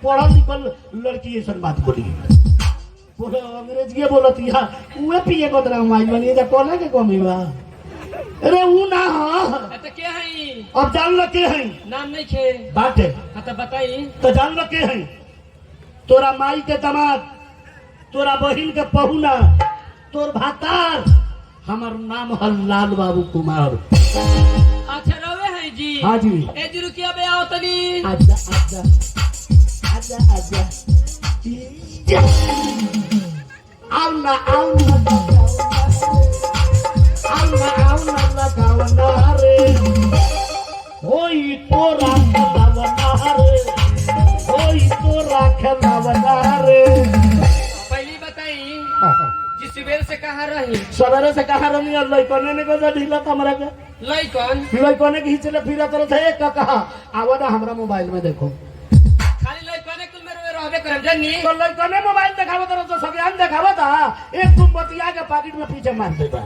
पढ़ल लिखल लड़की ऐसा बात बोली बोलो अंग्रेजी बोलत यहाँ उहे पिए बदला माई बनी जा कोना के कमी बा अरे ऊ ना हां तो के हई अब जान लो के हई नाम नहीं खे बाटे हां तो बताई तो जान लो के हई तोरा माई के दामाद तोरा बहिन के पहुना तोर भातार हमार नाम है लाल बाबू कुमार। अच्छा रवे है जी हाँ जी ए जी रुकिया बे आओ तनी आजा आजा आजा आजा आओ ना लगावना रे होई तोरा खेलावना रे होई तोरा खेलावना रे। पहली बताई जी सवेरे से कहाँ रही सवेरे से कहाँ रही और लइकने ने को ढीला कमरा के लइकने खींचले फिरा तरह थे एक का कहा आवा ना हमरा मोबाइल में देखो खाली लइकने कुल में रहबे करम जानी तो लइकने मोबाइल दिखावत तरह तो सगयान दिखावत एक तुम बतिया के पॉकेट में पीछे मार देता तो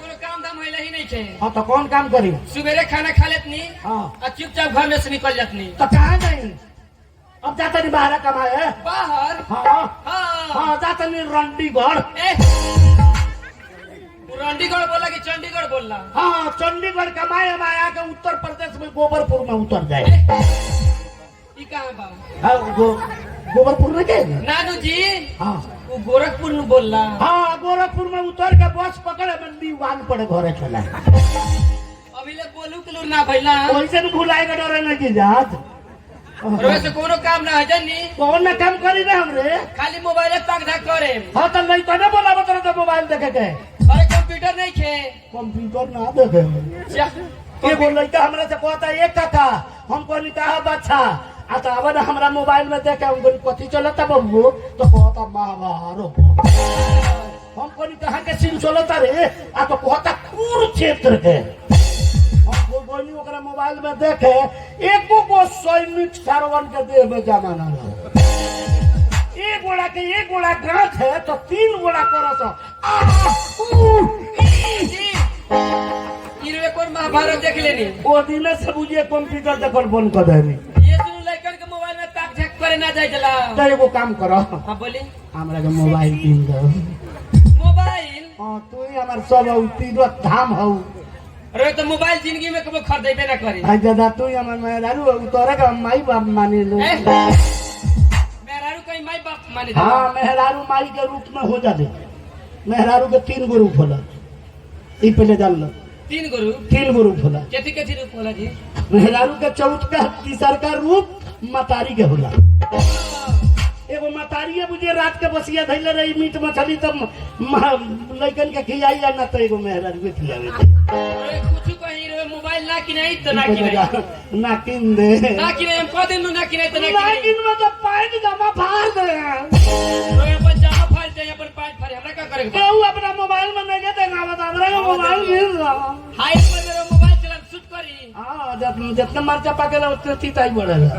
कोनो काम धाम होइला ही नहीं छे। हां तो कौन काम करी सवेरे खाना खा लेतनी हां और चुपचाप घर में से निकल जातनी तो कहां जाई अब जाता नहीं बाहर कमाए बाहर हां हां हां जाता नहीं रंडीगढ़ रंडीगढ़ बोला कि चंडीगढ़ बोलला हाँ चंडीगढ़ कमाए माया के उत्तर प्रदेश में गोबरपुर में उतर जाए ई कहां बा हाँ गोबरपुर में के नानू जी हाँ वो गोरखपुर में बोलला हाँ गोरखपुर में उतर के बस पकड़े मंडी वान पड़े घरे चला अभी ले बोलू के लोग ना भइला वैसे न भुलाएगा डरे नहीं की जात रोज से कोनो काम ना है जानी कौन ना काम करी ना हमरे खाली मोबाइल ताक झाक करे हाँ तो नहीं तो ना बोला बता तो मोबाइल देखे के अरे कंप्यूटर नहीं खे कंप्यूटर ना देखे ये बोल लड़का हमरा से कहता एक काका हमको निकाह बच्चा आता अब हमरा मोबाइल में देखे हमको कथी चलता बबू तो कहता मारो हमको निकाह के सीन चलता रे आ तो कहता कुरुक्षेत्र के हमको गोनी ओकरा मोबाइल में देखे एको को सैनिक सरवन के देह में जमाना रहे एक गोला गांठ है तो 3 गोला करस इरवे कोन महाभारत देख लेनी ओ दिन से बुझिए कंप्यूटर देखल बंद कर देनी ये सुन लइकन के मोबाइल में ताक झाक करे ना जाय जला तो एगो काम करो हां बोली हमरा के मोबाइल किन दो मोबाइल हां तू ही हमर सब तीरथ धाम हौ अरे तो मोबाइल जिंदगी में कबो खरीदेबे ना करी आ दादा तू ही हमर मेहरारू तोरा का माई बाप माने लो मेहरारू कहीं माई बाप माने हां मेहरारू माई के रूप में हो जाले मेहरारू के 3 गो रूप होला ई पहले जान लो 3 गुरु 3 गो रूप होला केथी रूप होला जी मेहरारू के 4 का तीसर का रूप मतारी के होला एगो मतारिये बुझे रात के बसिया धैले रही मीट मछली तब लइकन के खियाई या ना तो एगो मेहरारू के खियावे अरे कुछ कहीं रे मोबाइल ना किनाई तो ना किनाई ना किन दे ना किनाई हम कह देनु ना किनाई तो ना ना किनाई किन में तो पैंट जमा फाड़ दे ओए अपन जामा फाड़ दे अपन पैंट फाड़ हमरा का करे केहू अपना मोबाइल में नहीं देना बता हमरा का मोबाइल मिल रहा हाई पर मेरा मोबाइल चला शूट करी हां जब जितना मर्चा पाकेला उतना तीताई बढ़ेला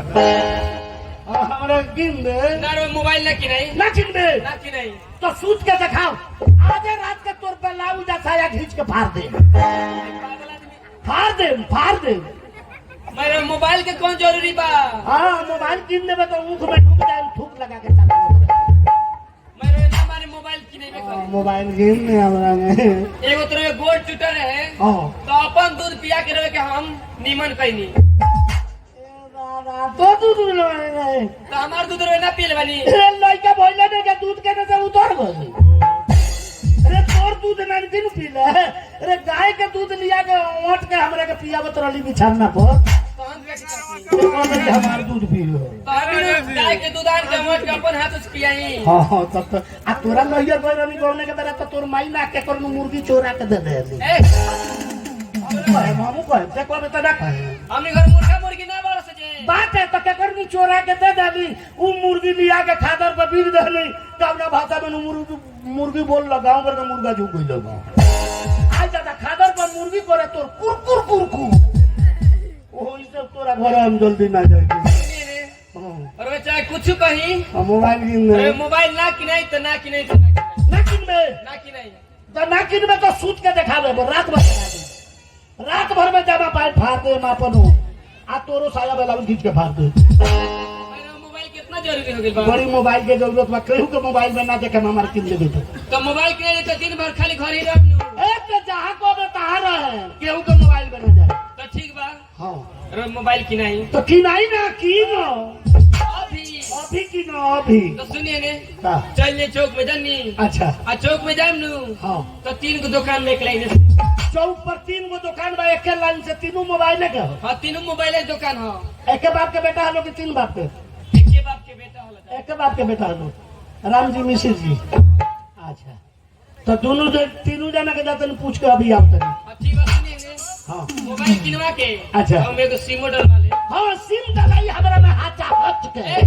हमरा किन दे ना रे मोबाइल ना किनाई ना किन दे ना किनाई तो सूत के दिखाओ आज रात के तोर पे लाऊ जा साया खींच के फाड़ दे पागल आदमी फाड़ दे मेरे मोबाइल के कौन जरूरी बा हां मोबाइल किन देबे तो ऊख में ढुक जाए थूक लगा के चला मेरे ना मारे मोबाइल किने में करी मोबाइल किन दे हमरा में एगो तोरे गोड़ टूटल है हां तो अपन दूध पिया के रहे के हम नीमन कइनी तो दूध मिलवाए रहे तो हमार दूध रे ना पील बनी लड़का बोले ने के दूध के से उतर गई अरे तोर दूध ना दिन पीले अरे गाय के दूध लिया के ओट के हमरा के पियावत रहली बिछाना पर तो हम देख सकती तो कहली हमार दूध पी लो तो हम गाय के दूध आन के मोट के अपन हाथ से पियाई हां तब तो आ तोरा नहियर कोई रनी गौने के तरह तो तोर माई ना के कर मुर्गी चोरा के दे दे ए हमू कहे देखो बता ना कहे हमने घर मुर्गा मुर्गी ना बरस जे बात है तो के करनी चोरा के दे देली उ मुर्गी लिया के खादर पे बीज देली तब ना भाषा में मुर्गी बोल लगाओ कर के मुर्गा झुक गई लगा आज दादा खादर पर मुर्गी करे तोर कुरकुर कुरकुर ओ इसे तोरा घर हम जल्दी ना जाएगी और चाहे कुछ कहीं मोबाइल अरे मोबाइल ना किनाई तो ना किनाई तो ना किनबे ना किनाई तो ना किनबे तो सूत के दिखावे रात भर रात भर में जमा पाए फाड़ दे मापन आ तोरो साया बेला खींच के फाड़ दे जरूरी हो गइल बा बड़ी मोबाइल के जरूरत बा केहू के मोबाइल में ना देखे हमार किन दे दे तो मोबाइल के तो दिन भर खाली घर ही रहनु ए तो जहां को बे तहां रहे केहू के मोबाइल में ना जाए तो ठीक बा हां रो मोबाइल की नहीं तो की नहीं ना की नो अभी की नो अभी तो सुनिए ने का चलने चौक में जानी अच्छा आ चौक में जाम नु हां तो 3 को दुकान में एक लाइन चौक पर 3 गो दुकान बा एक लाइन से तीनों मोबाइल के हां तीनों मोबाइल के दुकान हो एक बाप के बेटा हलो कि 3 बाप के एक के बाप के बेटा होला एक बाप के बेटा हलो राम जी मिश्र जी अच्छा तो दोनों जो तीनों जना के जाते पूछ के अभी आप तनी ठीक बा सुनिए ने हाँ मोबाइल किनवा के अच्छा हम एगो सिम डलवा ले हाँ सिम डलाई हमरा में हाथ हट के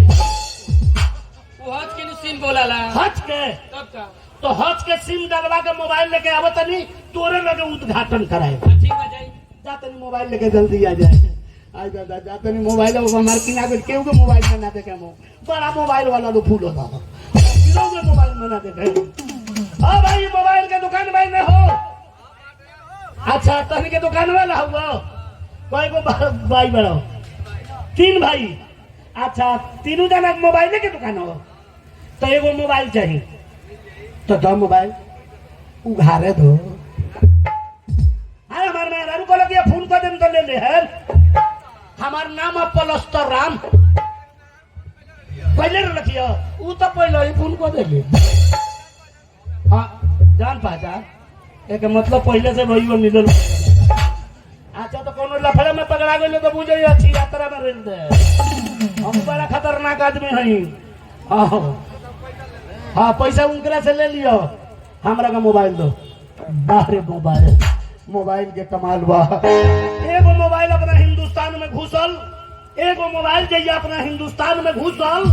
वो हज के सिम बोलाला हट के तब का तो हज के सिम डलवा के मोबाइल लेके आवत तनी तोरे लगे उद्घाटन कराए ठीक बा जाई जातनी मोबाइल लेके जल्दी आ जाए आई दादा जातनी मोबाइल हमार किना के केहू के मोबाइल में ना देखे हम बड़ा मोबाइल वाला तो फूल होता केहू के मोबाइल में ना देखे हाँ भाई मोबाइल के दुकान भाई में हो अच्छा तनी के दुकान वाला हुआ कोई को भाई बड़ो 3 भाई अच्छा तीनों जना मोबाइल के दुकान हो तो एगो मोबाइल चाहिए तो दो मोबाइल उघारे दो अरे हमारे में रारू को लगे फोन कर देम तो ले ले है हमार नाम है पलस्तर राम पहले रखियो वो तो पहले ही फोन को दे ले हाँ जान पहचान एक मतलब पहले से वही वो मिलल अच्छा तो कोनो लफड़े में पकड़ा गए तो बुझे अच्छी यात्रा में रेल दे हम बड़ा खतरनाक आदमी हई हाँ पैसा उनकरा से ले लियो हमरा का मोबाइल दो बाहरे मोबाइल के कमाल बा एगो मोबाइल अपना हिंदुस्तान में घुसल एगो मोबाइल चाहिए अपना हिंदुस्तान में घुसल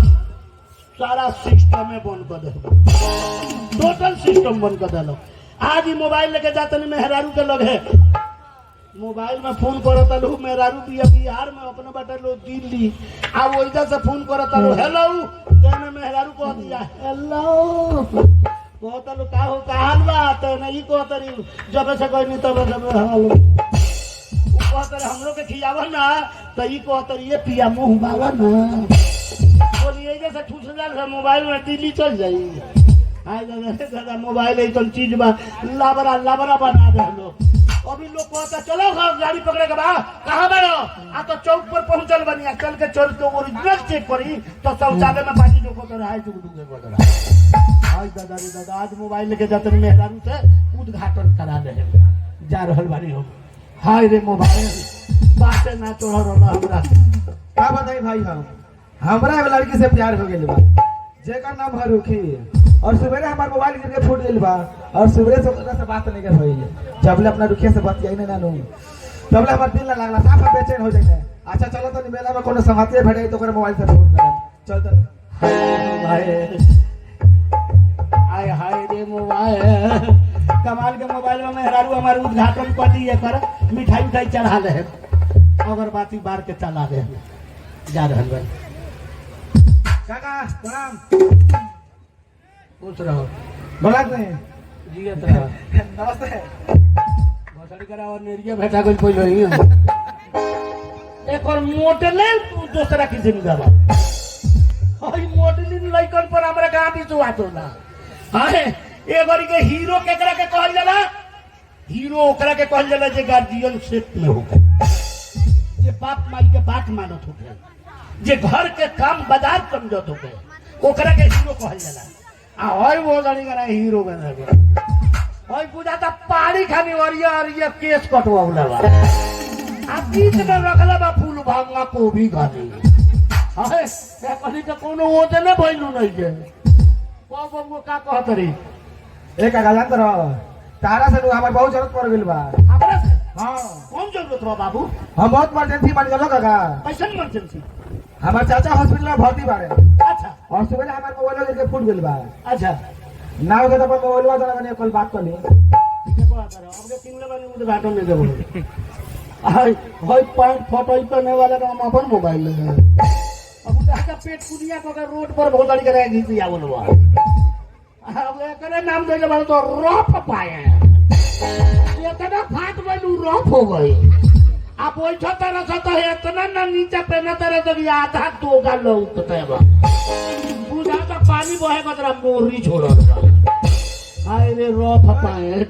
सारा सिस्टम में बंद कर दे टोटल सिस्टम बंद कर दे आज ही मोबाइल लेके जाते नहीं मेहरारू के लोग है मोबाइल में फोन करता लो मेहरारू बिहार में अपने बटे लो दिल्ली अब वैसा से फोन करता लो हेलो कहने मेहरारू कह दिया हेलो कहता लो का हो कहां बा तो नहीं कहता रही जब से कोई नहीं तब जब हेलो कहता हमरो के खियावा ना तो ई कहता ये पिया मुंह मांगा ना बोलिए जैसे ठूस जाल मोबाइल में दिल्ली चल जाई आय दादा मोबाइल एकदम चीज बा लाबरा बना दे लो अभी लोग कहता चलो गाड़ी पकड़े के बाद कहाँ बनो आ तो चौक पर पहुंचल बनिया चल के चल के ओरिजिनल चेक करी तो शौचालय में पानी जो को रहा है हाय दादा आज मोबाइल लेके जाते मेहरारू से उद्घाटन करा दे जा रहल बानी हम हाय रे मोबाइल बाटे ना तोड़ रहल हमरा का बताई भाई हमरा एगो लड़की से प्यार हो गेल बा जेकर नाम है रुखी और सवेरे हमार मोबाइल गिर के फूट गेल बा और सवेरे से ओकरा से बात नहीं कर होई जबले अपना रुखिया से बात यही ना नु तबले हमार दिल ना लागला साफ बेचैन हो जाए अच्छा चलो तो मेला में कोनो संगतिया भेटे तो ओकरे मोबाइल से फोन कर चल तो भाई आय हाय रे मोबाइल कमाल के मोबाइल में मेहरारू हमारे उद्घाटन कर दिए पर मिठाई चढ़ा ले अगरबत्ती बार के चला दे जा रहल बा काका प्रणाम खुश रहो बोलत नहीं जियत रहो नमस्ते भसड़ी करा और नेरिया भेटा गई पहले ही एक और मोटले दूसरा की जिंदा बा हई मोटलिन लइकन पर हमरा कहां विश्वास होला हाय ए बारी के हीरो केकरा के कहल जाला हीरो ओकरा के कहल जाला जे गार्जियन सेट में होके जे बाप माई के बात मानत होके जे घर के काम बाजार समझत होके ओकरा के हीरो कहल जाला आ हई वो गाड़ी करा हीरो बना गया हई पूजा ता पाड़ी खानी और ये केस कटवावला बा आ बीच में रखला बा फूल भांगा को भी खानी हाय से कनी तो कोनो ओते ने भइलू नहीं के बाबू का कहत रही एक काका जानत रहो तारा से हमार बहुत जरूरत पड़ गेल बा हमरा से हां कौन जरूरत बा बाबू हम बहुत इमरजेंसी बन गेलो काका कैसन इमरजेंसी हमार चाचा हॉस्पिटल में भर्ती बाड़े अच्छा और सुबह हमार मोबाइल गिर के फूट गेल बा अच्छा नाव के तो मोबाइल वाला जरा कल बात कर ली ठीक है करो हमके किनले बानी उद्घाटन नहीं देबो हाय हाय पैंट फोटो करने वाला का हम अपन मोबाइल ले गए अब उधर पेट कुदिया को रोड पर बहुत गाड़ी करे घिसी आवल बा अब एकरे नाम देले बा तो रफ पाए ये कदा फाट गइलू रफ हो गई आप बैठो तरह से तो इतना ना नीचे पहना तरह तो कि आधा दोगा लौकते बा बुझा तो पानी बहे बदरा मोरी छोड़ल बा हाय रे रफ पाए